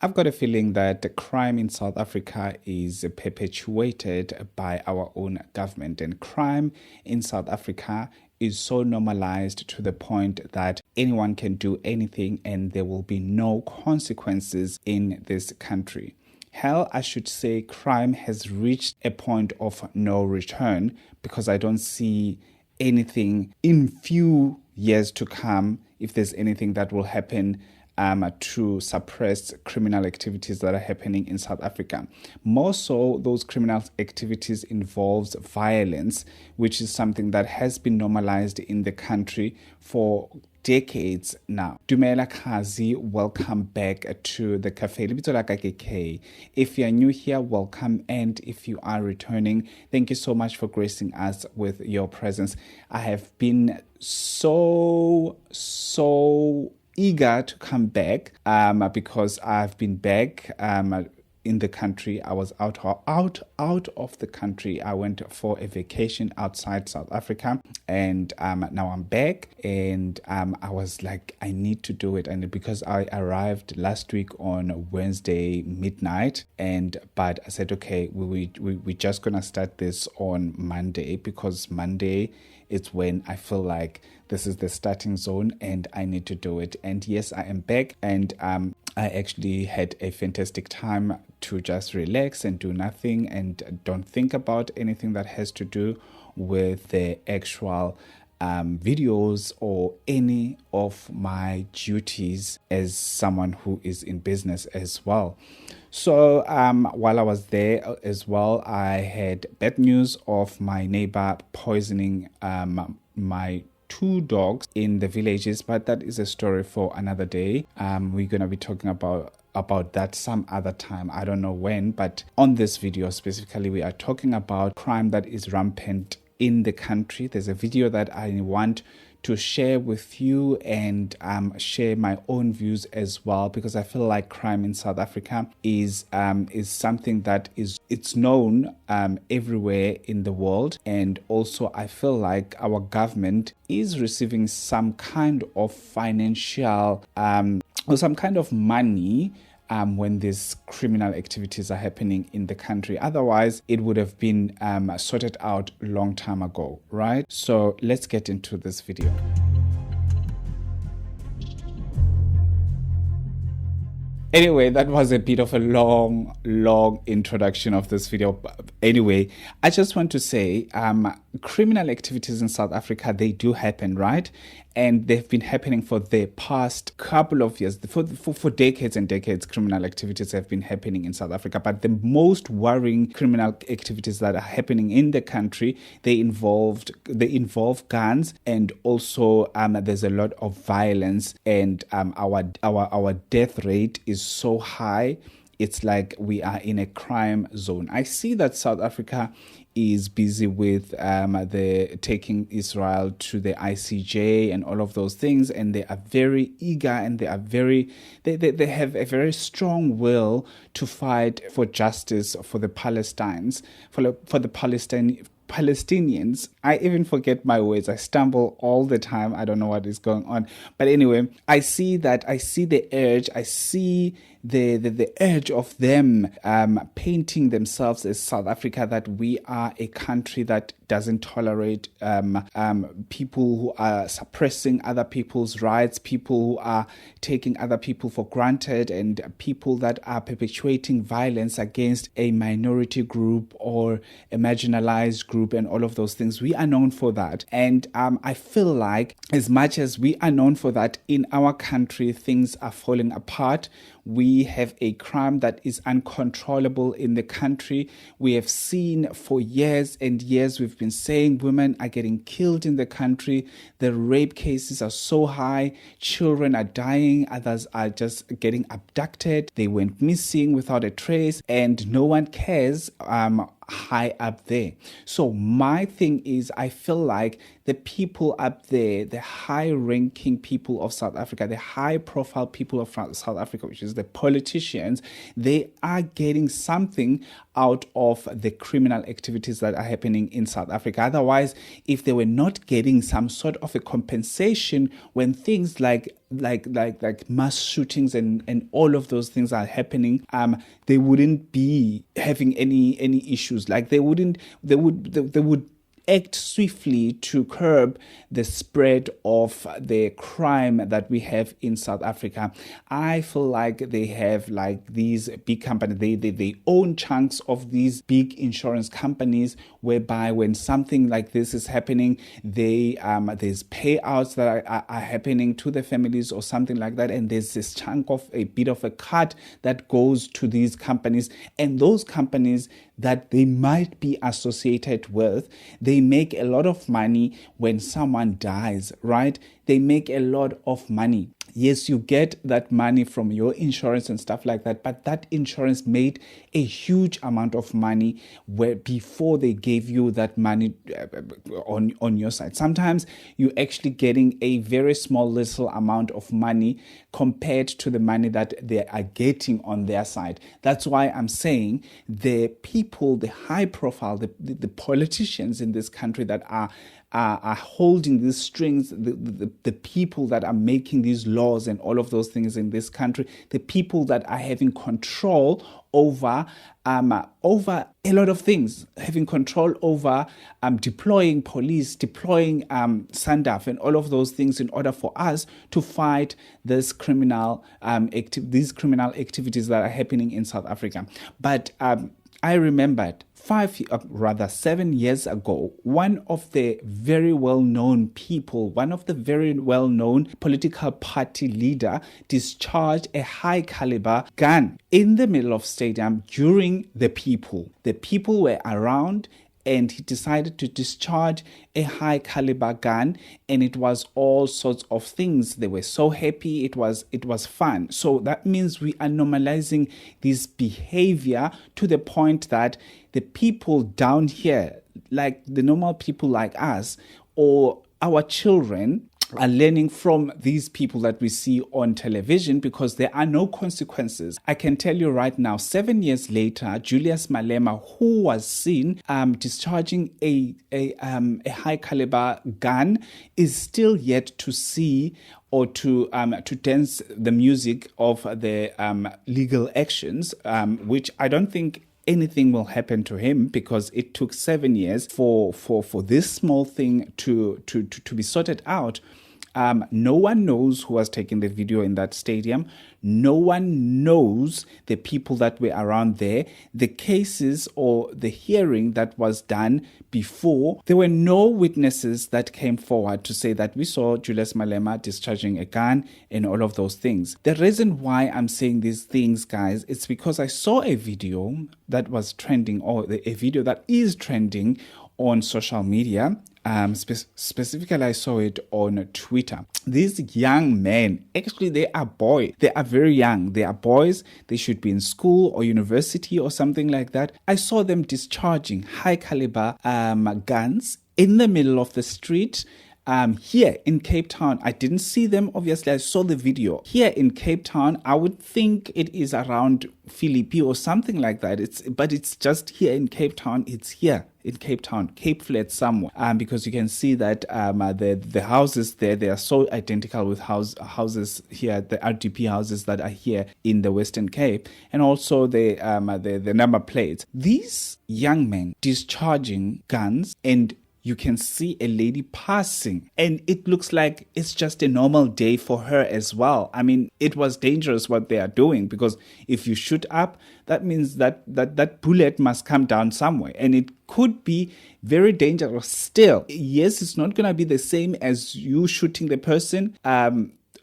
I've got a feeling that the crime in South Africa is perpetuated by our own government, and crime in South Africa is so normalized to the point that anyone can do anything and there will be no consequences in this country. Hell, I should say crime has reached a point of no return, because I don't see anything in few years to come, if there's anything that will happen to suppress criminal activities that are happening in South Africa. More so, those criminal activities involves violence, which is something that has been normalized in the country for decades now. Dumela Kazi, welcome back to the cafe. If you are new here, welcome, and if you are returning, thank you so much for gracing us with your presence. I have been so eager to come back because I've been back in the country. I was out of the country. I went for a vacation outside South Africa, and now I'm back, and I was like, I need to do it. And because I arrived last week on Wednesday midnight, but I said, okay, we're just gonna start this on Monday, because Monday it's when I feel like this is the starting zone and I need to do it. And yes, I am back, and I actually had a fantastic time to just relax and do nothing and don't think about anything that has to do with the actual videos or any of my duties as someone who is in business as well. So while I was there as well, I had bad news of my neighbor poisoning my 2 dogs in the villages, but that is a story for another day. We're going to be talking about that some other time. I don't know when, but on this video specifically, we are talking about crime that is rampant in the country. There's a video that I want to share with you and share my own views as well, because I feel like crime in South Africa is something that it's known everywhere in the world, and also I feel like our government is receiving some kind of financial or some kind of money when these criminal activities are happening in the country. Otherwise, it would have been sorted out a long time ago, right? So let's get into this video. Anyway, that was a bit of a long introduction of this video. Anyway, I just want to say criminal activities in South Africa, they do happen, right? And they've been happening for the past couple of years. For decades and decades, criminal activities have been happening in South Africa. But the most worrying criminal activities that are happening in the country, they involve guns, and also there's a lot of violence, and our death rate is so high. It's like we are in a crime zone. I see that South Africa is busy with the taking Israel to the ICJ and all of those things, and they are very eager, and they have a very strong will to fight for justice for the Palestinians, for the Palestinians. I even forget my words. I stumble all the time. I don't know what is going on. But anyway, I see the urge. I see the urge of them painting themselves as South Africa, that we are a country that doesn't tolerate people who are suppressing other people's rights, people who are taking other people for granted, and people that are perpetuating violence against a minority group or a marginalized group, and all of those things. We are known for that. And I feel like, as much as we are known for that, in our country, things are falling apart. We have a crime that is uncontrollable in the country. We have seen for years and years, we've been saying women are getting killed in the country. The rape cases are so high. Children are dying. Others are just getting abducted. They went missing without a trace, and no one cares high up there. So my thing is, I feel like the people up there, the high-ranking people of South Africa, the high-profile people of South Africa, which is the politicians, they are getting something out of the criminal activities that are happening in South Africa. Otherwise, if they were not getting some sort of a compensation when things like like mass shootings and all of those things are happening, they wouldn't be having any issues. Like they would act swiftly to curb the spread of the crime that we have in South Africa. I feel like they have like these big companies, they own chunks of these big insurance companies, whereby when something like this is happening, there's payouts that are happening to the families or something like that, and there's this chunk of a bit of a cut that goes to these companies, and those companies that they might be associated with, they make a lot of money when someone dies, right? They make a lot of money. Yes, you get that money from your insurance and stuff like that, but that insurance made a huge amount of money before they gave you that money on your side. Sometimes you're actually getting a very small little amount of money compared to the money that they are getting on their side. That's why I'm saying the people, the high profile, the politicians in this country that are holding these strings, the people that are making these laws and all of those things in this country, the people that are having control over a lot of things, having control over deploying police, deploying SANDF and all of those things in order for us to fight this these criminal activities that are happening in South Africa. But I remembered 7 years ago, one of the very well-known people, one of the very well-known political party leader discharged a high-caliber gun in the middle of stadium during the people. The people were around, and he decided to discharge a high caliber gun, and it was all sorts of things. They were so happy. It was fun. So that means we are normalizing this behavior to the point that the people down here, like the normal people like us or our children, are learning from these people that we see on television, because there are no consequences. I can tell you right now, 7 years later, Julius Malema, who was seen discharging a high caliber gun, is still yet to see or to dance the music of the legal actions, which I don't think anything will happen to him, because it took 7 years for this small thing to be sorted out. No one knows who was taking the video in that stadium. No one knows the people that were around there. The cases or the hearing that was done before, there were no witnesses that came forward to say that we saw Julius Malema discharging a gun and all of those things. The reason why I'm saying these things, guys, it's because I saw a video that was trending, or a video that is trending on social media. Specifically, I saw it on Twitter. These young men, actually, they are very young. They are boys. They should be in school or university or something like that. I saw them discharging high caliber guns in the middle of the street. Here in Cape Town. I didn't see them, obviously. I saw the video. Here in Cape Town, I would think it is around Philippi or something like that. But it's just here in Cape Town. It's here in Cape Town, Cape Flats somewhere. Because you can see that the houses there, they are so identical with houses here, the RDP houses that are here in the Western Cape, and also the number plates. These young men discharging guns, and you can see a lady passing, and it looks like it's just a normal day for her as well. I mean, it was dangerous what they are doing, because if you shoot up, that means that bullet must come down somewhere, and it could be very dangerous still. Yes, it's not going to be the same as you shooting the person,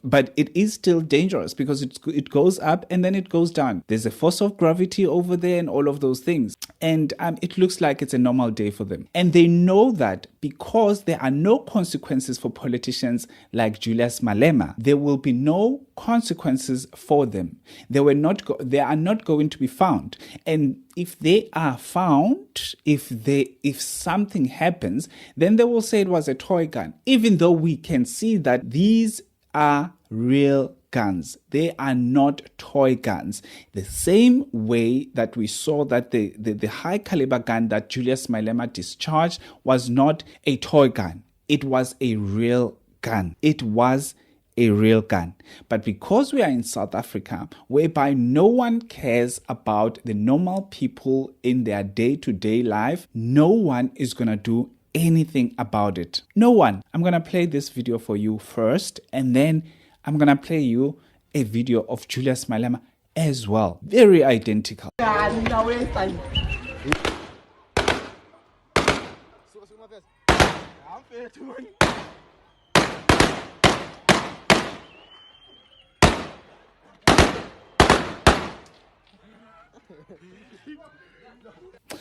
but it is still dangerous, because it goes up and then it goes down. There's a force of gravity over there and all of those things. And it looks like it's a normal day for them. And they know that because there are no consequences for politicians like Julius Malema, there will be no consequences for them. They are not going to be found. And if they are found, if something happens, then they will say it was a toy gun, even though we can see that these are real guns. They are not toy guns. The same way that we saw that the high caliber gun that Julius Malema discharged was not a toy gun. It was a real gun. It was a real gun. But because we are in South Africa, whereby no one cares about the normal people in their day-to-day life, no one is going to do anything about it. No one. I'm going to play this video for you first, and then I'm going to play you a video of Julius Malema as well. Very identical.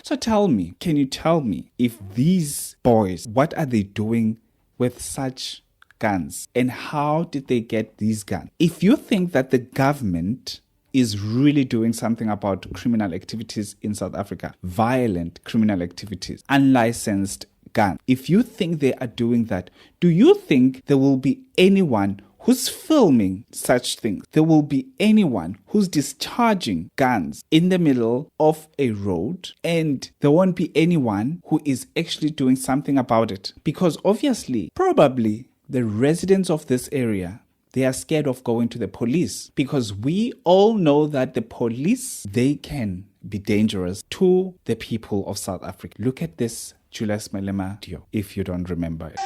So tell me, can you tell me if these boys, what are they doing with such guns and how did they get these guns? If you think that the government is really doing something about criminal activities in South Africa, violent criminal activities, unlicensed guns, if you think they are doing that, do you think there will be anyone who's filming such things? There will be anyone who's discharging guns in the middle of a road, and there won't be anyone who is actually doing something about it? Because obviously, probably the residents of this area, they are scared of going to the police, because we all know that the police, they can be dangerous to the people of South Africa. Look at this Julius Malema video, if you don't remember it.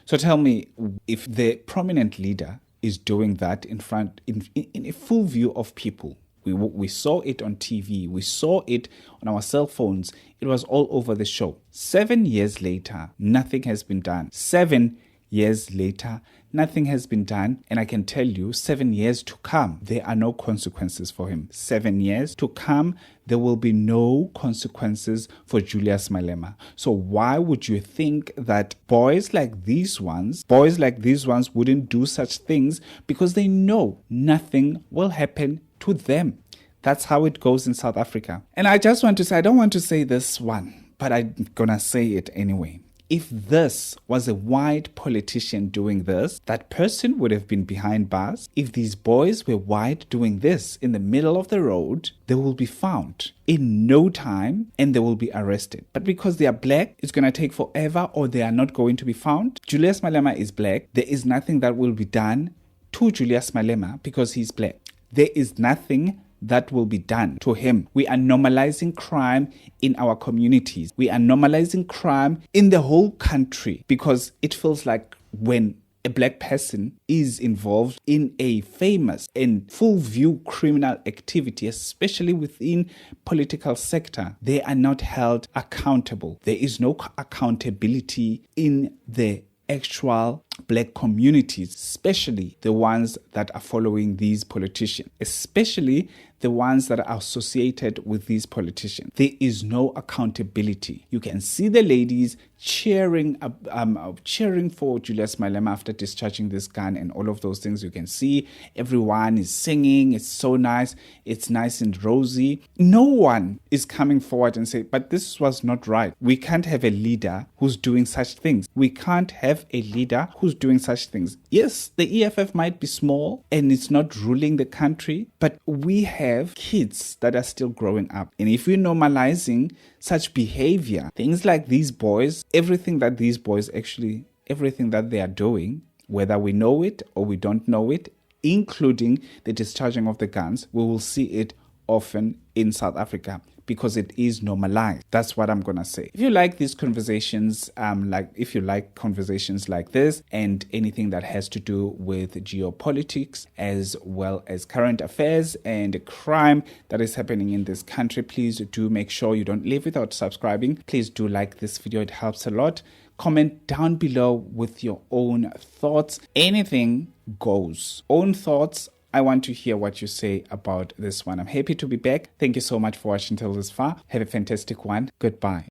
So tell me, if the prominent leader is doing that in front, in a full view of people, we saw it on TV, we saw it on our cell phones, it was all over the show. 7 years later, nothing has been done. 7 years later, nothing has been done. And I can tell you, 7 years to come, there are no consequences for him. 7 years to come, there will be no consequences for Julius Malema. So why would you think that boys like these ones wouldn't do such things? Because they know nothing will happen to them. That's how it goes in South Africa. And I just want to say, I don't want to say this one, but I'm gonna say it anyway. If this was a white politician doing this, that person would have been behind bars. If these boys were white doing this in the middle of the road, they will be found in no time and they will be arrested. But because they are black, it's going to take forever, or they are not going to be found. Julius Malema is black. There is nothing that will be done to Julius Malema because he's black. There is nothing that will be done to him. We are normalizing crime in our communities. We are normalizing crime in the whole country, because it feels like when a black person is involved in a famous and full view criminal activity, especially within political sector, they are not held accountable. There is no accountability in the actual black communities, especially the ones that are following these politicians, especially the ones that are associated with these politicians. There is no accountability. You can see the ladies cheering for Julius Malema after discharging this gun and all of those things. You can see everyone is singing. It's so nice. It's nice and rosy. No one is coming forward and say, but this was not right. We can't have a leader who's doing such things. We can't have a leader who's doing such things. Yes, the EFF might be small and it's not ruling the country, but we have kids that are still growing up. And if we're normalizing such behavior, things like these boys, everything that they are doing, whether we know it or we don't know it, including the discharging of the guns, we will see it often in South Africa, because it is normalized. That's what I'm gonna say. If you like these conversations, if you like conversations like this and anything that has to do with geopolitics as well as current affairs and crime that is happening in this country, please do make sure you don't leave without subscribing. Please do like this video. It helps a lot. Comment down below with your own thoughts. Anything goes. Own thoughts. I want to hear what you say about this one. I'm happy to be back. Thank you so much for watching till this far. Have a fantastic one. Goodbye.